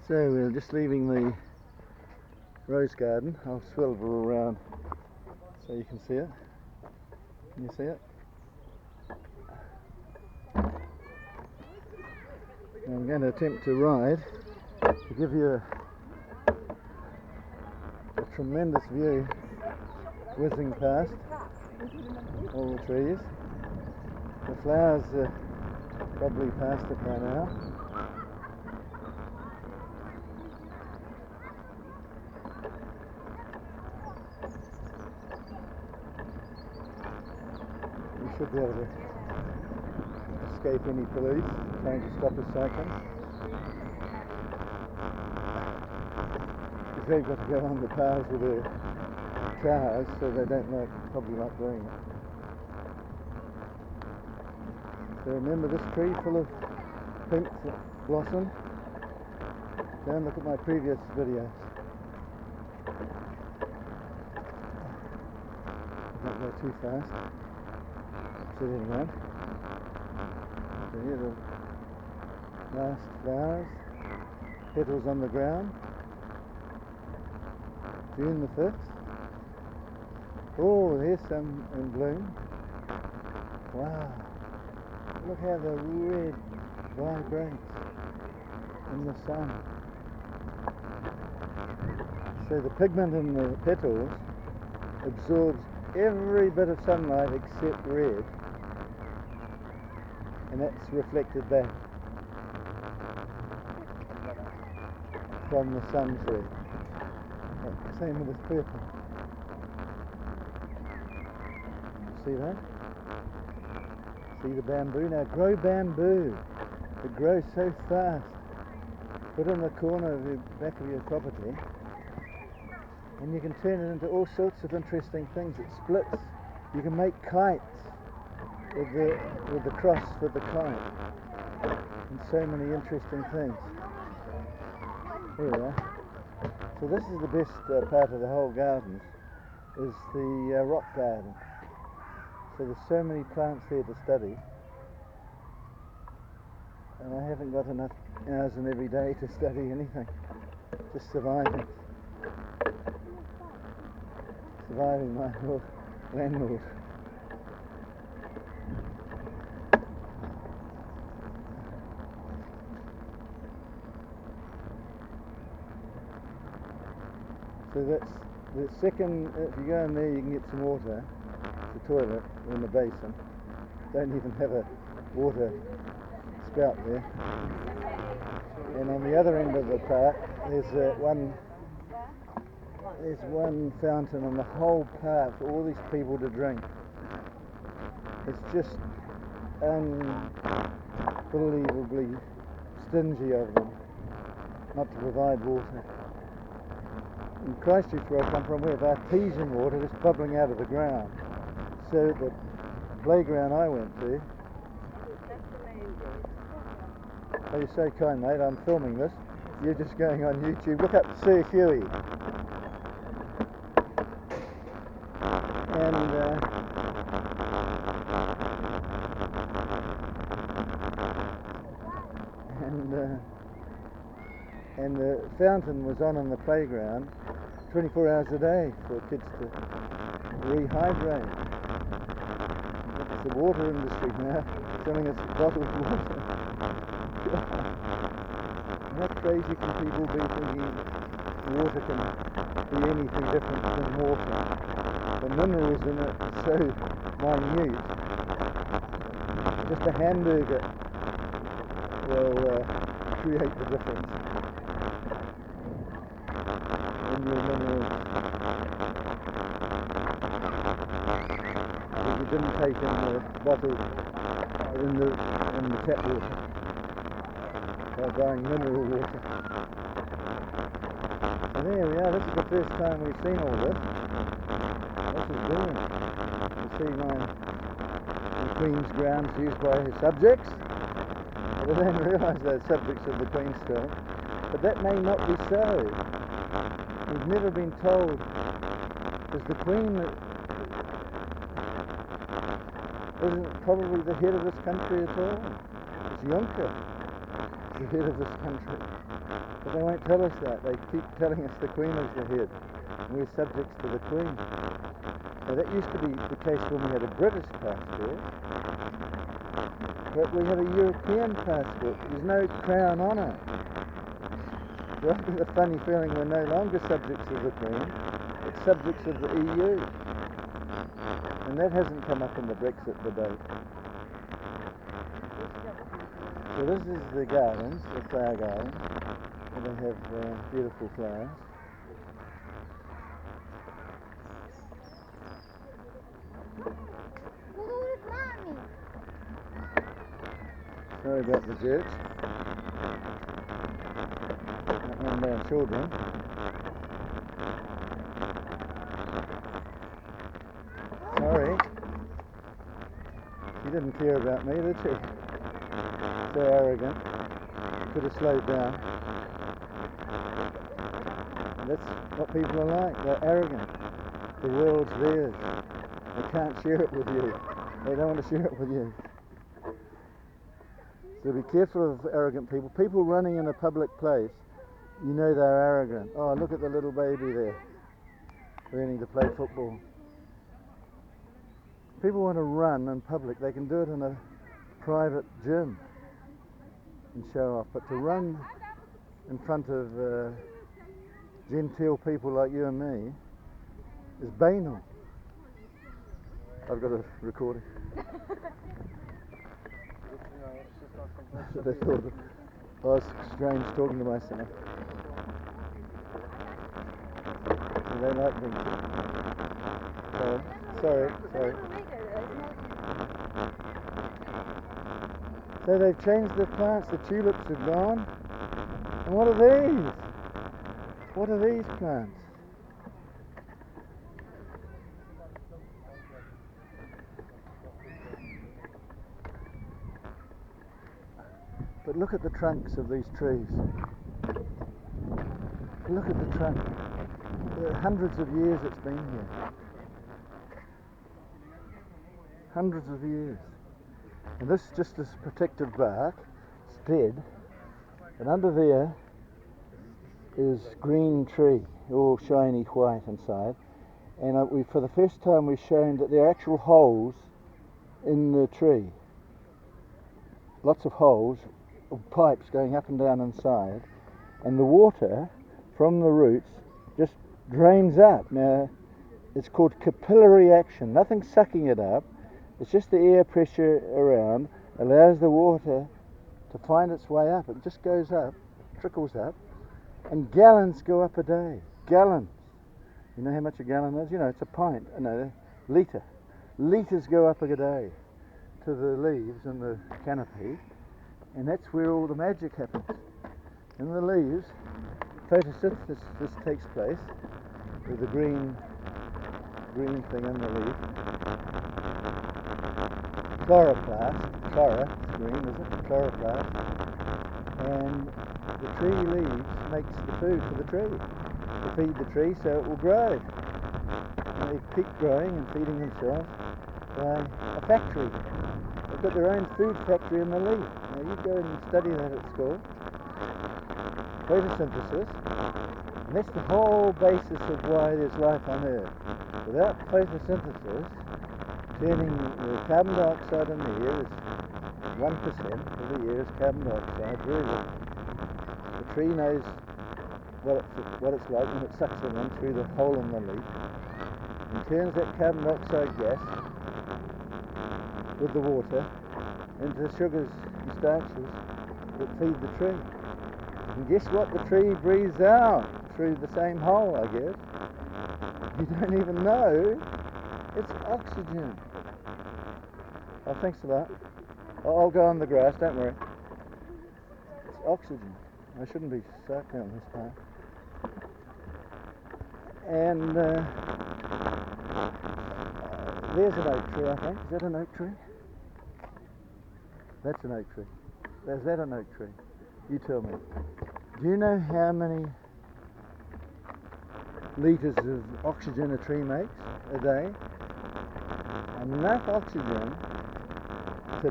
So we're just leaving the rose garden. I'll swivel around so you can see it. Can you see it? I'm going to attempt to ride to give you a tremendous view whizzing past all the trees. The flowers are probably past it by now. We should be able to escape any police trying to stop us cycling. Because they've got to go on the paths with their cars, so they don't probably like doing it. So remember this tree full of pink blossom? Go and look at my previous videos. Don't go too fast. Sitting around. So here are the last flowers, petals on the ground. June the 5th. Oh, there's some in bloom. Wow. Look how the red vibrates in the sun. So the pigment in the petals absorbs every bit of sunlight except red, and that's reflected back from the sun's red. Same with this purple. See that? See the bamboo? Now grow bamboo. It grows so fast. Put it in the corner of the back of your property and you can turn it into all sorts of interesting things. It splits. You can make kites with the cross for the kite and so many interesting things. Here we are. So this is the best part of the whole garden, is the rock garden. So there's so many plants here to study, and I haven't got enough hours in every day to study anything. Just surviving my landlord. So that's the second. If you go in there, you can get some water. The toilet in the basin. Don't even have a water spout there. And on the other end of the park, there's one fountain on the whole park for all these people to drink. It's just unbelievably stingy of them not to provide water. In Christchurch, where I come from, we have artesian water just bubbling out of the ground. So the playground I went to. Oh, you're so kind, mate. I'm filming this. You're just going on YouTube. Look up Sir Huey. And the fountain was on in the playground 24 hours a day for kids to rehydrate. It's the water industry now selling us bottled water. How crazy can people be thinking water can be anything different than water? The minerals in it are so minute. Just a hamburger will create the difference in your minerals. If you didn't take in the bottle or in the tap water by buying mineral water. So there we are. This is the first time we've seen all this. This is brilliant. You see the Queen's grounds used by her subjects. But I don't realise they're subjects of the Queen still. But that may not be so. We've never been told. Is the Queen isn't probably the head of this country at all? It's Juncker, the head of this country. But they won't tell us that. They keep telling us the Queen is the head, and we're subjects to the Queen. Now that used to be the case when we had a British passport, but we have a European passport. There's no crown on it. So I get a funny feeling we're no longer subjects of the Queen, but subjects of the EU. And that hasn't come up in the Brexit debate. So this is the gardens, the flower gardens, and they have beautiful flowers. Sorry about the jerks. And our children. Sorry. She didn't care about me, did she? So arrogant. Could have slowed down. And that's what people are like. They're arrogant. The world's theirs. They can't share it with you. They don't want to share it with you. So be careful of arrogant people. People running in a public place, you know they're arrogant. Oh, look at the little baby there, learning to play football. People want to run in public. They can do it in a private gym and show off. But to run in front of genteel people like you and me is banal. I've got a recording. They thought I was strange talking to myself. So they like being sorry. So they've changed the plants, the tulips are gone. And what are these? What are these plants? But look at the trunks of these trees. Look at the trunk. Hundreds of years it's been here. Hundreds of years. And this just is protective bark. It's dead. And under there is green tree, all shiny white inside. And for the first time we've shown that there are actual holes in the tree. Lots of holes, pipes going up and down inside, and the water from the roots just drains up. Now it's called capillary action, nothing sucking it up, it's just the air pressure around allows the water to find its way up. It just goes up, trickles up, and gallons go up a day. Gallons. You know how much a gallon is? You know, it's a pint, no, litre. Litres go up a day to the leaves and the canopy, and that's where all the magic happens. In the leaves, photosynthesis takes place with the green thing in the leaf. Chloroplast, it's green, isn't it? Chloroplast. And the tree leaves makes the food for the tree. To feed the tree so it will grow. And they keep growing and feeding themselves by a factory. They've got their own food factory in the leaf. Now you go and study that at school. Photosynthesis. And that's the whole basis of why there's life on Earth. Without photosynthesis, turning the carbon dioxide in the air is 1% of the air is carbon dioxide, very little. The tree knows what it's like when it sucks it in through the hole in the leaf and turns that carbon dioxide gas with the water into sugars and starches that feed the tree. And guess what the tree breathes out through the same hole, I guess? You don't even know. It's oxygen. Oh, thanks for that. I'll go on the grass, don't worry. It's oxygen. I shouldn't be sucking on this part. And there's an oak tree, I think. Is that an oak tree? That's an oak tree. Is that an oak tree? You tell me. Do you know how many litres of oxygen a tree makes a day? Enough oxygen to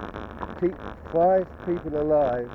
keep 5 people alive